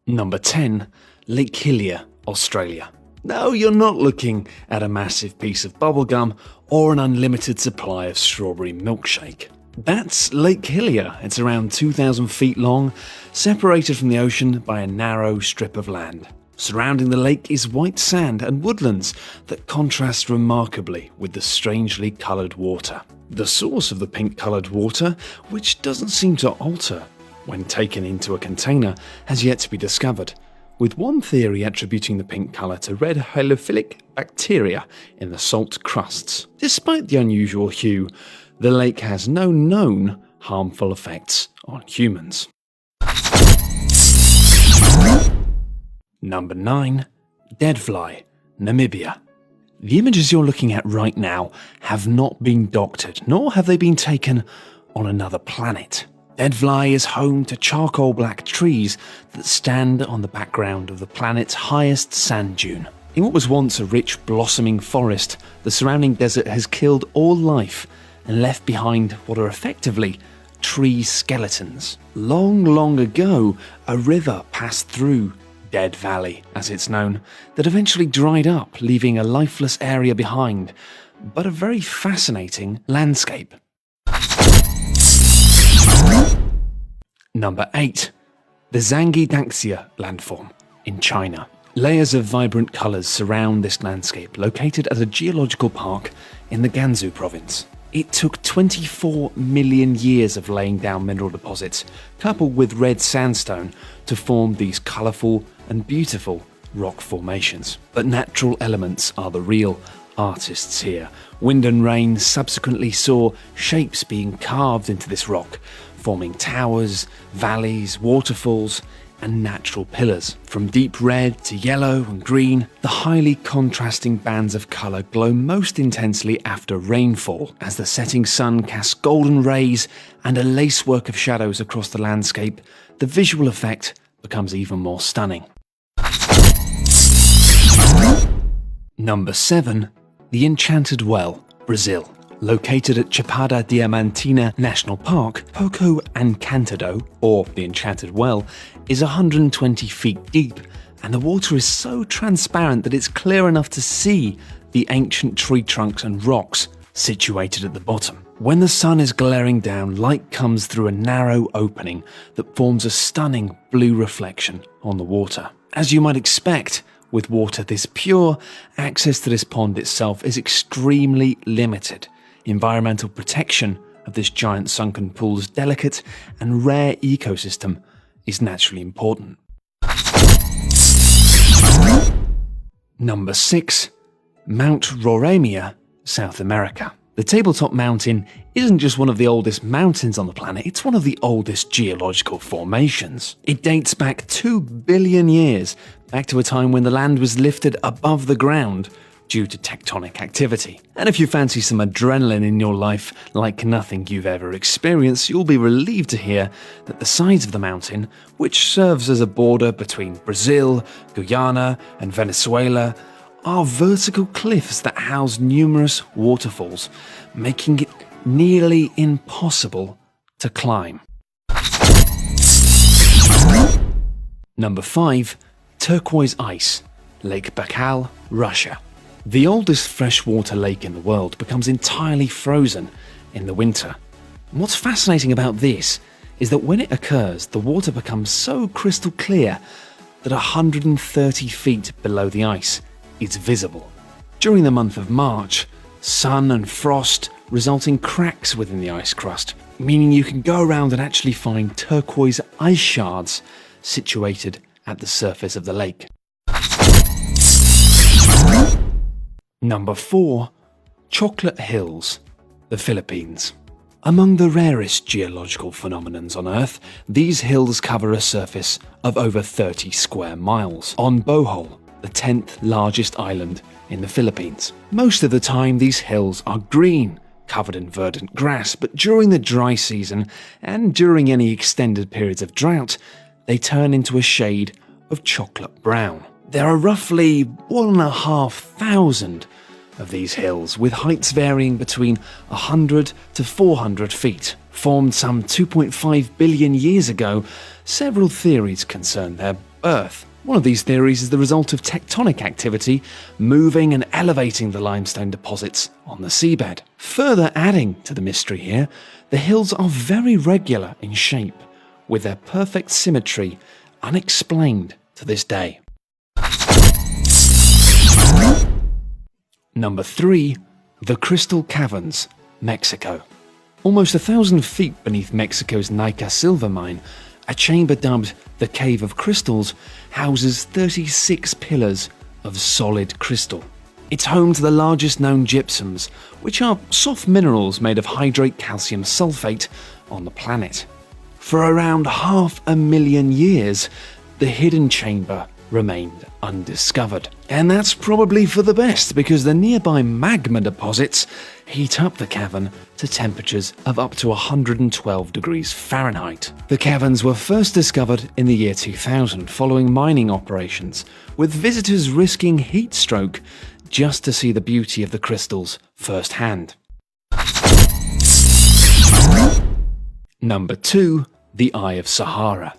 Number 10. Lake Hillier, Australia. No, you're not looking at a massive piece of bubblegum or an unlimited supply of strawberry milkshake. That's Lake Hillier. It's around 2,000 feet long, separated from the ocean by a narrow strip of land. Surrounding the lake is white sand and woodlands that contrast remarkably with the strangely coloured water. The source of the pink-coloured water, which doesn't seem to alter when taken into a container, has yet to be discovered, with one theory attributing the pink colour to red halophilic bacteria in the salt crusts. Despite the unusual hue, the lake has no known harmful effects on humans. Number 9. Deadfly, Namibia. The images you're looking at right now have not been doctored, nor have they been taken on another planet. Deadfly is home to charcoal black trees that stand on the background of the planet's highest sand dune. In what was once a rich blossoming forest, the surrounding desert has killed all life and left behind what are effectively tree skeletons. Long ago, a river passed through Dead Valley, as it's known, that eventually dried up, leaving a lifeless area behind, but a very fascinating landscape. Number 8. The Zhangjiadanxia landform in China. Layers of vibrant colours surround this landscape, located at a geological park in the Gansu province. It took 24 million years of laying down mineral deposits, coupled with red sandstone, to form these colourful and beautiful rock formations. But natural elements are the real artists here. Wind and rain subsequently saw shapes being carved into this rock, forming towers, valleys, waterfalls, and natural pillars. From deep red to yellow and green, the highly contrasting bands of colour glow most intensely after rainfall, as the setting sun casts golden rays and a lacework of shadows across the landscape. The visual effect becomes even more stunning. Number 7. The Enchanted Well, Brazil. Located at Chapada Diamantina National Park, Poco Encantado, or the Enchanted Well, is 120 feet deep, and the water is so transparent that it's clear enough to see the ancient tree trunks and rocks situated at the bottom. When the sun is glaring down, light comes through a narrow opening that forms a stunning blue reflection on the water. As you might expect, with water this pure, access to this pond itself is extremely limited. Environmental protection of this giant sunken pool's delicate and rare ecosystem is naturally important. Number 6. Mount Roraima, South America. The tabletop mountain isn't just one of the oldest mountains on the planet, it's one of the oldest geological formations. It dates back 2 billion years, back to a time when the land was lifted above the ground due to tectonic activity. And if you fancy some adrenaline in your life like nothing you've ever experienced, you'll be relieved to hear that the sides of the mountain, which serves as a border between Brazil, Guyana, and Venezuela, are vertical cliffs that house numerous waterfalls, making it nearly impossible to climb. Number 5. Turquoise Ice, Lake Baikal, Russia. The oldest freshwater lake in the world becomes entirely frozen in the winter. And what's fascinating about this is that when it occurs, the water becomes so crystal clear that 130 feet below the ice is visible. During the month of March, sun and frost result in cracks within the ice crust, meaning you can go around and actually find turquoise ice shards situated at the surface of the lake. Number 4. Chocolate Hills, the Philippines. Among the rarest geological phenomenons on Earth, these hills cover a surface of over 30 square miles on Bohol, the 10th largest island in the Philippines. Most of the time, these hills are green, covered in verdant grass, but during the dry season and during any extended periods of drought, they turn into a shade of chocolate brown. There are roughly 1,500 of these hills, with heights varying between 100 to 400 feet. Formed some 2.5 billion years ago, several theories concern their Earth. One of these theories is the result of tectonic activity moving and elevating the limestone deposits on the seabed. Further adding to the mystery here, the hills are very regular in shape, with their perfect symmetry unexplained to this day. Number 3. The Crystal Caverns, Mexico. Almost 1,000 feet beneath Mexico's Nica silver mine, a chamber dubbed the Cave of Crystals houses 36 pillars of solid crystal. It's home to the largest known gypsums, which are soft minerals made of hydrate calcium sulfate on the planet. For around 500,000 years, the hidden chamber remained undiscovered. And that's probably for the best, because the nearby magma deposits heat up the cavern to temperatures of up to 112 degrees Fahrenheit. The caverns were first discovered in the year 2000 following mining operations, with visitors risking heat stroke just to see the beauty of the crystals firsthand. Number 2. The Eye of Sahara.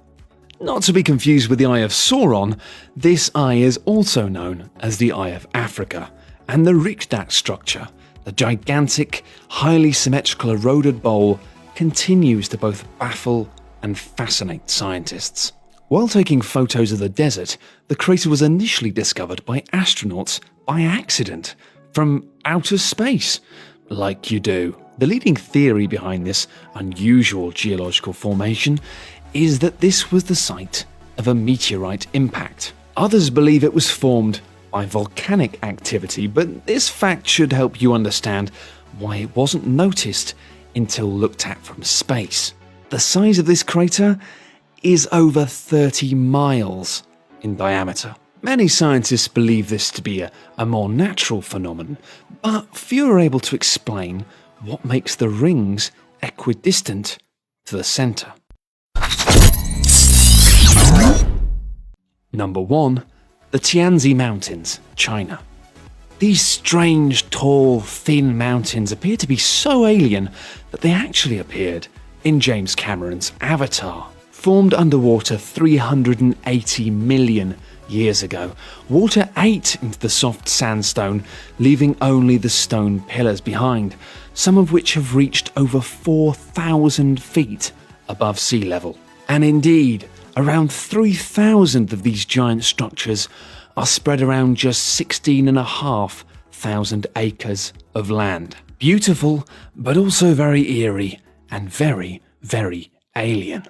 Not to be confused with the Eye of Sauron, this eye is also known as the Eye of Africa, and the Riksdag structure, the gigantic, highly symmetrical eroded bowl, continues to both baffle and fascinate scientists. While taking photos of the desert, the crater was initially discovered by astronauts by accident from outer space, like you do. The leading theory behind this unusual geological formation is that this was the site of a meteorite impact. Others believe it was formed by volcanic activity, but this fact should help you understand why it wasn't noticed until looked at from space. The size of this crater is over 30 miles in diameter. Many scientists believe this to be a more natural phenomenon, but few are able to explain what makes the rings equidistant to the center. Number 1. The Tianzi Mountains, China. These strange, tall, thin mountains appear to be so alien that they actually appeared in James Cameron's Avatar. Formed underwater 380 million years ago, water ate into the soft sandstone, leaving only the stone pillars behind, some of which have reached over 4,000 feet above sea level. And indeed, around 3,000 of these giant structures are spread around just 16,500 acres of land. Beautiful, but also very eerie and very, very alien.